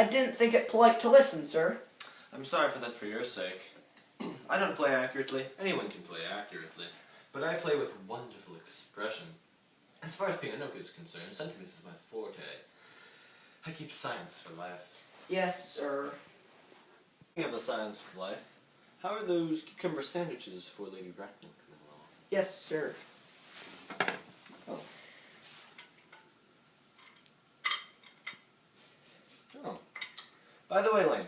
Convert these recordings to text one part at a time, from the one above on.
I didn't think it polite to listen, sir. I'm sorry for that for your sake. I don't play accurately. Anyone can play accurately. But I play with wonderful expression. As far as piano is concerned, sentiment is my forte. I keep science for life. Yes, sir. Speaking of the science for life, how are those cucumber sandwiches for Lady Bracknell coming along? Yes, sir. Oh. By the way, Lane,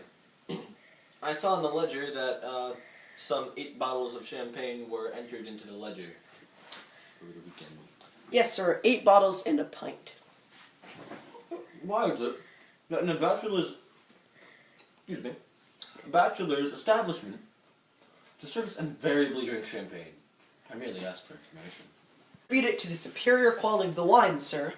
I saw in the ledger that some 8 bottles of champagne were entered into the ledger over the weekend. Yes, sir. 8 bottles and a pint. Why is it that in a bachelor's establishment, the servants invariably drink champagne? I merely ask for information. Attribute it to the superior quality of the wine, sir.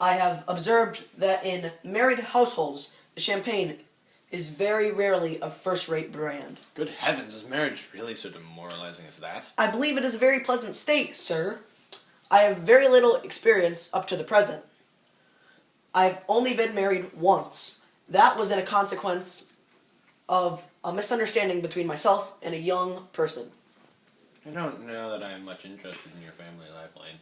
I have observed that in married households, the champagne is very rarely a first-rate brand. Good heavens, is marriage really so demoralizing as that? I believe it is a very pleasant state, sir. I have very little experience up to the present. I've only been married once. That was in a consequence of a misunderstanding between myself and a young person. I don't know that I am much interested in your family life, Lane.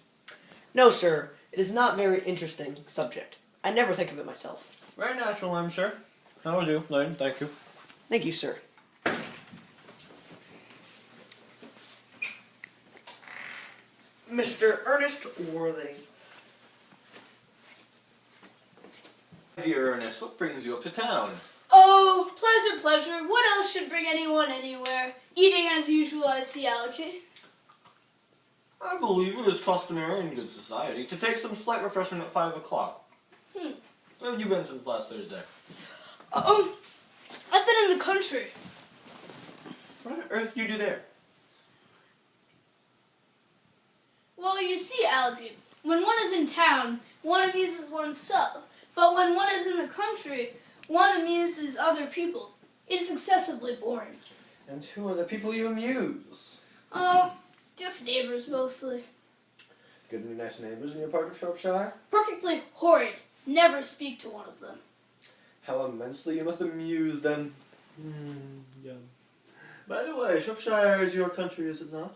No, sir. It is not a very interesting subject. I never think of it myself. Very natural, I'm sure. How will do, Lane. Thank you. Thank you, sir. Mr. Ernest Worthing. Dear Ernest, what brings you up to town? Oh, pleasure, pleasure. What else should bring anyone anywhere? Eating as usual, I see, Algy. I believe it is customary in good society to take some slight refreshment at 5 o'clock. Where have you been since last Thursday? I've been in the country. What on earth do you do there? Well, you see, Algy, when one is in town, one amuses oneself. But when one is in the country, one amuses other people. It is excessively boring. And who are the people you amuse? Just neighbors mostly. Good and nice neighbors in your part of Shropshire? Perfectly horrid. Never speak to one of them. How immensely you must amuse them. Yeah. By the way, Shropshire is your country, is it not?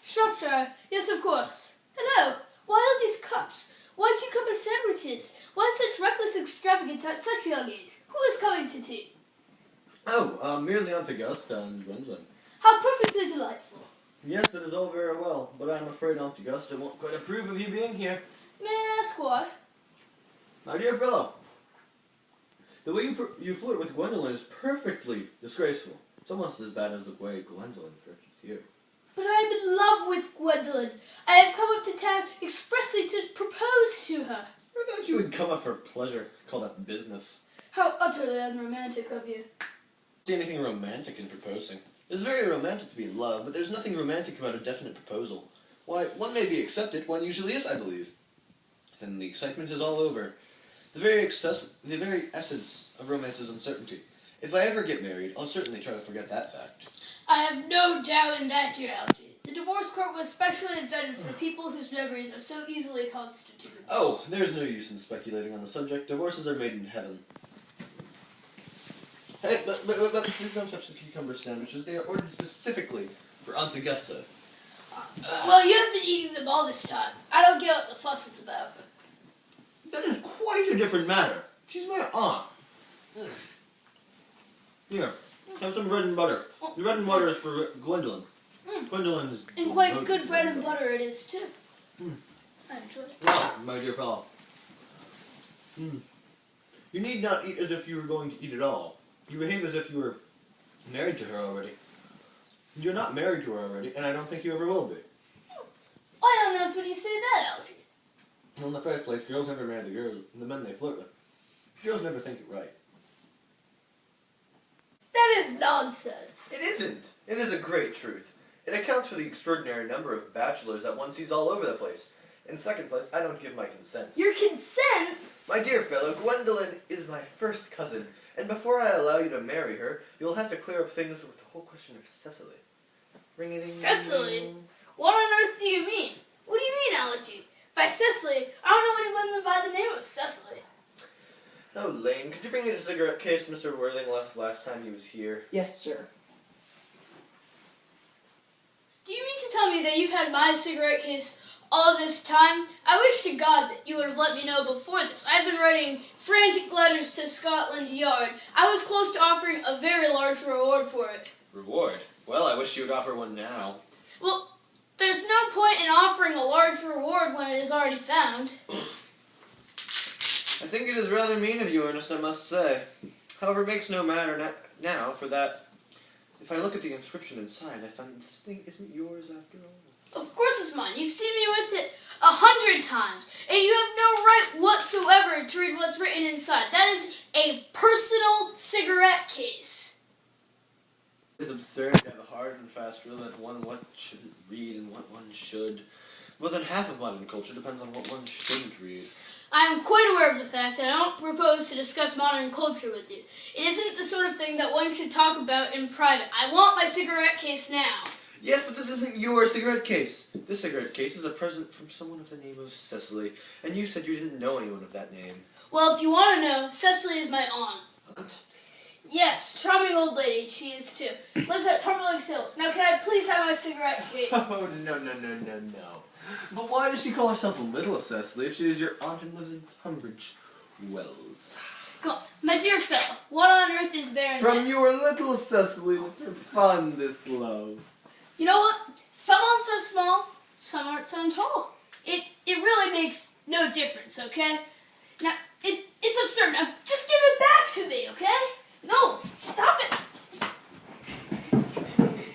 Shropshire. Yes, of course. Hello. Why all these cups? Why 2 cup of sandwiches? Why such reckless extravagance at such a young age? Who is coming to tea? Oh, merely Aunt Augusta and Gwendolyn. How perfectly delightful. Yes, that is all very well, but I'm afraid Aunt Augusta won't quite approve of you being here. May I ask why? My dear fellow, the way you flirt with Gwendolyn is perfectly disgraceful. It's almost as bad as the way Gwendolyn flirts with you. But I am in love with Gwendolyn. I have come up to town expressly to propose to her. I thought you would come up for pleasure. Call that business. How utterly unromantic of you. See anything romantic in proposing? It's very romantic to be in love, but there's nothing romantic about a definite proposal. Why, one may be accepted, one usually is, I believe. Then the excitement is all over. The very essence of romance is uncertainty. If I ever get married, I'll certainly try to forget that fact. I have no doubt in that, dear Algy. The divorce court was specially invented for people whose memories are so easily constituted. Oh, there's no use in speculating on the subject. Divorces are made in heaven. Hey, but please don't touch the cucumber sandwiches. They are ordered specifically for Aunt Augusta. Well, you have been eating them all this time. I don't get what the fuss is about. That is quite a different matter. She's my aunt. Here, have some bread and butter. The bread and butter is for Gwendolyn. Gwendolyn is... And quite good bread and butter it is, too. I enjoy it. Well, my dear fellow. You need not eat as if you were going to eat at all. You behave as if you were married to her already. You're not married to her already, and I don't think you ever will be. Why on earth would you say that, Algy? Well, in the first place, girls never marry the men they flirt with. Girls never think it right. That is nonsense. It isn't. It is a great truth. It accounts for the extraordinary number of bachelors that one sees all over the place. In second place, I don't give my consent. Your consent? My dear fellow, Gwendolyn is my first cousin, and before I allow you to marry her, you'll have to clear up things with the whole question of Cecily. Ring-a-ding-ding. Cecily? What on earth do you mean? What do you mean, Algy? By Cecily, I don't know anyone by the name of Cecily. Oh, Lane, could you bring me the cigarette case Mr. Worthing left last time he was here? Yes, sir. Do you mean to tell me that you've had my cigarette case all this time? I wish to God that you would have let me know before this. I've been writing frantic letters to Scotland Yard. I was close to offering a very large reward for it. Reward? Well, I wish you would offer one now. Well, there's no point in offering a large reward when it is already found. I think it is rather mean of you, Ernest, I must say. However, it makes no matter now, for that, if I look at the inscription inside, I find this thing isn't yours after all. Of course it's mine. You've seen me with it 100 times, and you have no right whatsoever to read what's written inside. That is a personal cigarette case. It is absurd to have a hard and fast rule that what shouldn't read and what one should. More than half of modern culture depends on what one shouldn't read. I am quite aware of the fact that I don't propose to discuss modern culture with you. It isn't the sort of thing that one should talk about in private. I want my cigarette case now. Yes, but this isn't your cigarette case. This cigarette case is a present from someone of the name of Cecily, and you said you didn't know anyone of that name. Well, if you want to know, Cecily is my aunt. Yes, charming old lady, she is too. Lives at Timberlake Hills. Now, can I please have my cigarette case? Oh, no. But why does she call herself Little Cecily if she is your aunt and lives in Tunbridge Wells? Come on, my dear fellow, what on earth is there in From this? your little Cecily with her fondest love. You know what? Some aren't so small, some aren't so tall. It really makes no difference, okay? Now, it's absurd. Now, just